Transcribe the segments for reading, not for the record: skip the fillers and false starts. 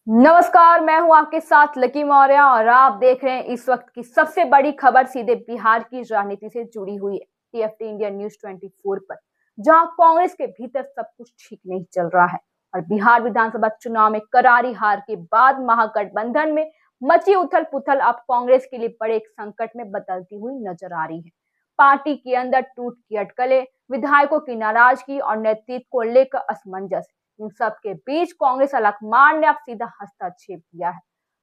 नमस्कार, मैं हूं आपके साथ लकी मौर्य और आप देख रहे हैं इस वक्त की सबसे बड़ी खबर सीधे बिहार की राजनीति से जुड़ी हुई है टीएफटी इंडिया न्यूज 24 पर, जहां कांग्रेस के भीतर सब कुछ ठीक नहीं चल रहा है और बिहार विधानसभा चुनाव में करारी हार के बाद महागठबंधन में मची उथल पुथल अब कांग्रेस के लिए बड़े एक संकट में बदलती हुई नजर आ रही है। पार्टी के अंदर टूट की अटकलें, विधायकों की नाराजगी और नेतृत्व को लेकर असमंजस, इन सब के बीच कांग्रेस अलकमान ने अब सीधा हस्तक्षेप किया है।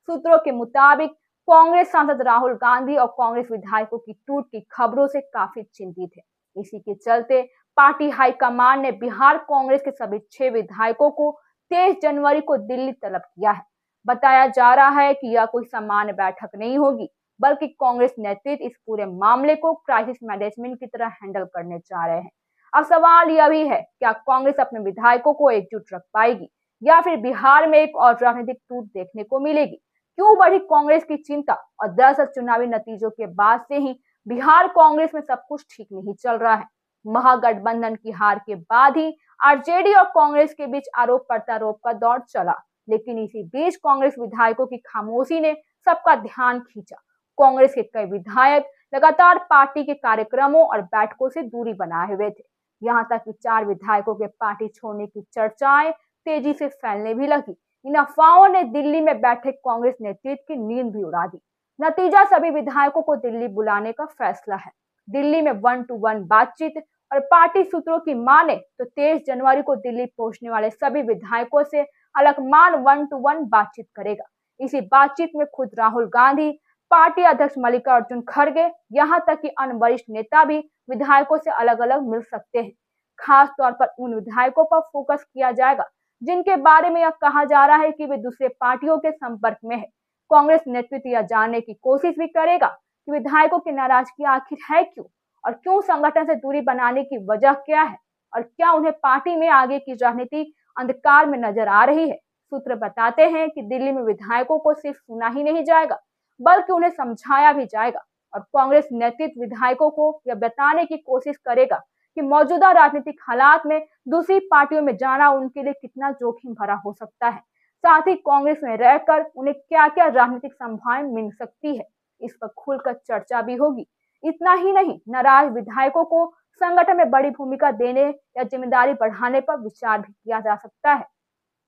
सूत्रों के मुताबिक कांग्रेस सांसद राहुल गांधी और कांग्रेस विधायकों की टूट की खबरों से काफी चिंतित है। इसी के चलते पार्टी हाईकमान ने बिहार कांग्रेस के सभी 6 विधायकों को 23 जनवरी को दिल्ली तलब किया है। बताया जा रहा है कि यह कोई सामान्य बैठक नहीं होगी, बल्कि कांग्रेस नेतृत्व इस पूरे मामले को क्राइसिस मैनेजमेंट की तरह हैंडल करने जा रहे हैं। अब सवाल यह भी है, क्या कांग्रेस अपने विधायकों को एकजुट रख पाएगी या फिर बिहार में एक और राजनीतिक टूट देखने को मिलेगी? क्यों बढ़ी कांग्रेस की चिंता? और दरअसल चुनावी नतीजों के बाद से ही बिहार कांग्रेस में सब कुछ ठीक नहीं चल रहा है। महागठबंधन की हार के बाद ही आरजेडी और कांग्रेस के बीच आरोप प्रत्यारोप का दौर चला, लेकिन इसी बीच कांग्रेस विधायकों की खामोशी ने सबका ध्यान खींचा। कांग्रेस के कई विधायक लगातार पार्टी के कार्यक्रमों और बैठकों से दूरी बनाए हुए थे। यहां तक कि 4 विधायकों के पार्टी छोड़ने की चर्चाएं तेजी से फैलने भी लगी। इन अफवाहों ने दिल्ली में बैठे कांग्रेस नेतृत्व की नींद भी उड़ा दी। नतीजा, सभी विधायकों को दिल्ली बुलाने का फैसला है। दिल्ली में 1-to-1 बातचीत और पार्टी सूत्रों की माने तो 23 जनवरी को दिल्ली पहुंचने वाले सभी विधायकों से अलकमान 1-to-1 बातचीत करेगा। इसी बातचीत में खुद राहुल गांधी, पार्टी अध्यक्ष मल्लिकार्जुन खड़गे, यहाँ तक कि अन्य वरिष्ठ नेता भी विधायकों से अलग अलग मिल सकते हैं। खास तौर पर उन विधायकों पर फोकस किया जाएगा जिनके बारे में यह कहा जा रहा है कि वे दूसरे पार्टियों के संपर्क में है। कांग्रेस नेतृत्व यह जानने की कोशिश भी करेगा कि विधायकों की नाराजगी आखिर है क्यों, और क्यों संगठन से दूरी बनाने की वजह क्या है, और क्या उन्हें पार्टी में आगे की राजनीति अंधकार में नजर आ रही है। सूत्र बताते हैं कि दिल्ली में विधायकों को सिर्फ सुना ही नहीं जाएगा, बल्कि उन्हें समझाया भी जाएगा और कांग्रेस नेतृत्व विधायकों को यह बताने की कोशिश करेगा कि मौजूदा राजनीतिक हालात में दूसरी पार्टियों में जाना उनके लिए कितना जोखिम भरा हो सकता है। साथ ही कांग्रेस में रहकर उन्हें क्या क्या राजनीतिक संभावनाएं मिल सकती है, इस पर खुलकर चर्चा भी होगी। इतना ही नहीं, नाराज विधायकों को संगठन में बड़ी भूमिका देने या जिम्मेदारी बढ़ाने पर विचार भी किया जा सकता है।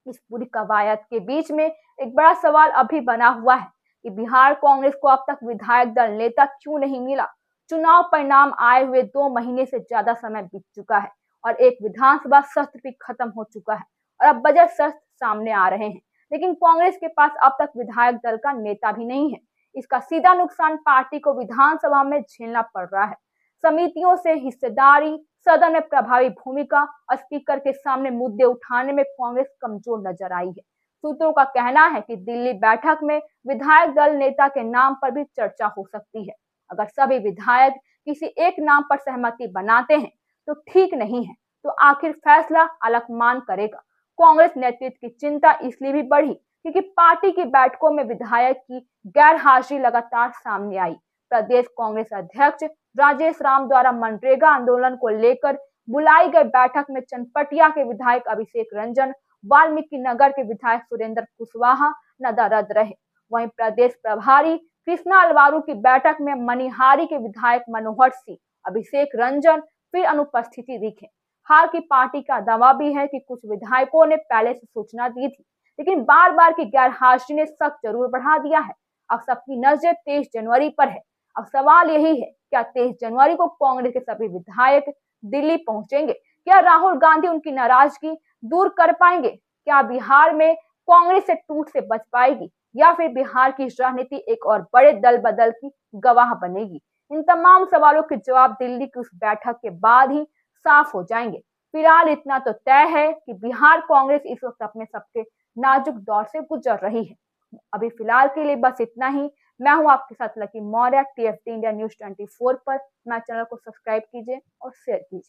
इस पूरी कवायद के बीच में एक बड़ा सवाल अभी बना हुआ है कि बिहार कांग्रेस को अब तक विधायक दल नेता क्यों नहीं मिला। चुनाव परिणाम आए हुए 2 महीने से ज्यादा समय बीत चुका है और एक विधानसभा सत्र भी खत्म हो चुका है और अब बजट सत्र सामने आ रहे हैं, लेकिन कांग्रेस के पास अब तक विधायक दल का नेता भी नहीं है। इसका सीधा नुकसान पार्टी को विधानसभा में झेलना पड़ रहा है। समितियों से हिस्सेदारी, सदन में प्रभावी भूमिका और स्पीकर के सामने मुद्दे उठाने में कांग्रेस कमजोर नजर आई है। सूत्रों का कहना है कि दिल्ली बैठक में विधायक दल नेता के नाम पर भी चर्चा हो सकती है। अगर सभी विधायक किसी एक नाम पर सहमति बनाते हैं तो ठीक नहीं है, तो आखिर फैसला अलकमान करेगा। कांग्रेस नेतृत्व की चिंता इसलिए भी बढ़ी क्योंकि पार्टी की बैठकों में विधायक की गैर हाजिरी लगातार सामने आई। प्रदेश कांग्रेस अध्यक्ष राजेश राम द्वारा मनरेगा आंदोलन को लेकर बुलाई गई बैठक में चनपटिया के विधायक अभिषेक रंजन, वाल्मीकि नगर के विधायक सुरेंद्र कुशवाहा नदारद रहे। वहीं प्रदेश प्रभारी कृष्णा अलवारू की बैठक में मनिहारी के विधायक मनोहर सिंह, अभिषेक रंजन फिर अनुपस्थिति दिखे। हाल की पार्टी का दावा भी है कि कुछ विधायकों ने पहले से सूचना दी थी, लेकिन बार बार की गैर हाजिरी ने शक जरूर बढ़ा दिया है। अब सबकी नजर 23 जनवरी पर है। अब सवाल यही है, क्या 23 जनवरी को कांग्रेस के सभी विधायक दिल्ली पहुंचेंगे? क्या राहुल गांधी उनकी नाराजगी दूर कर पाएंगे? क्या बिहार में कांग्रेस से टूट से बच पाएगी, या फिर बिहार की राजनीति एक और बड़े दल बदल की गवाह बनेगी? इन तमाम सवालों के जवाब दिल्ली की उस बैठक के बाद ही साफ हो जाएंगे। फिलहाल इतना तो तय है कि बिहार कांग्रेस इस वक्त अपने सबसे नाजुक दौर से गुजर रही है। अभी फिलहाल के लिए बस इतना ही। मैं हूं आपके साथ lucky Maurya, TFT India news 24 पर। मेरे चैनल को सब्सक्राइब कीजिए और शेयर कीजिए।